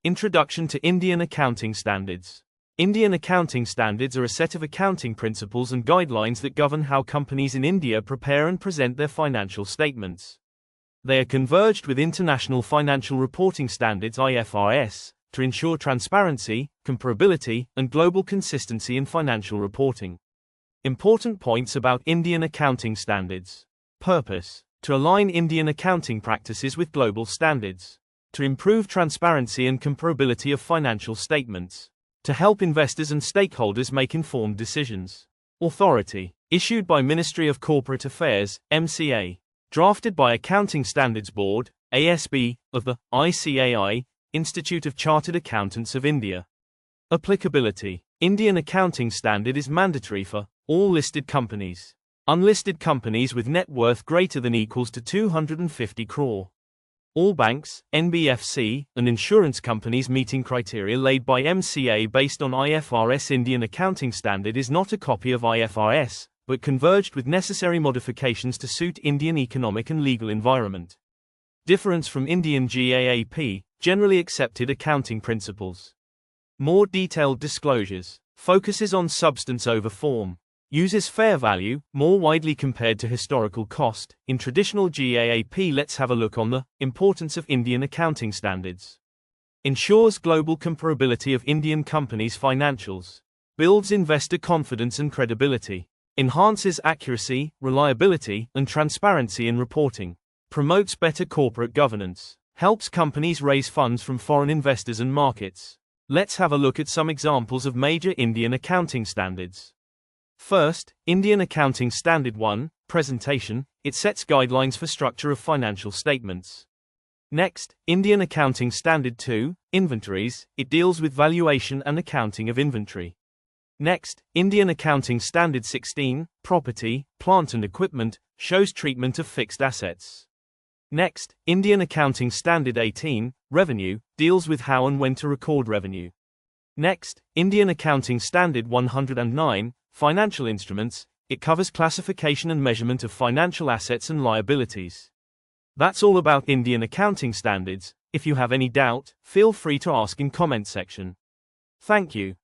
Introduction to Indian Accounting Standards. Indian accounting standards are a set of accounting principles and guidelines that govern how companies in India prepare and present their financial statements. They are converged with International Financial Reporting Standards (IFRS) to ensure transparency, comparability, and global consistency in financial reporting. Important points about Indian accounting standards. Purpose: to align Indian accounting practices with global standards. To improve transparency and comparability of financial statements. To help investors and stakeholders make informed decisions. Authority: issued by Ministry of Corporate Affairs, MCA. Drafted by Accounting Standards Board, ASB, of the ICAI, Institute of Chartered Accountants of India. Applicability: Indian accounting standard is mandatory for all listed companies. Unlisted companies with net worth greater than equals to 250 crore. All banks, NBFC, and insurance companies meeting criteria laid by MCA based on IFRS. Indian accounting standard is not a copy of IFRS, but converged with necessary modifications to suit Indian economic and legal environment. Difference from Indian GAAP, generally accepted accounting principles. More detailed disclosures. Focuses on substance over form. Uses fair value, more widely compared to historical cost. In traditional GAAP, let's have a look on the importance of Indian accounting standards. Ensures global comparability of Indian companies' financials. Builds investor confidence and credibility. Enhances accuracy, reliability, and transparency in reporting. Promotes better corporate governance. Helps companies raise funds from foreign investors and markets. Let's have a look at some examples of major Indian accounting standards. First, Indian Accounting Standard 1, Presentation. It sets guidelines for structure of financial statements. Next, Indian Accounting Standard 2, Inventories. It deals with valuation and accounting of inventory. Next, Indian Accounting Standard 16, Property, Plant and Equipment. Shows treatment of fixed assets. Next, Indian Accounting Standard 18, Revenue. Deals with how and when to record revenue. Next, Indian Accounting Standard 109, Financial Instruments. It covers classification and measurement of financial assets and liabilities. That's all about Indian accounting standards. If you have any doubt, feel free to ask in comment section. Thank you.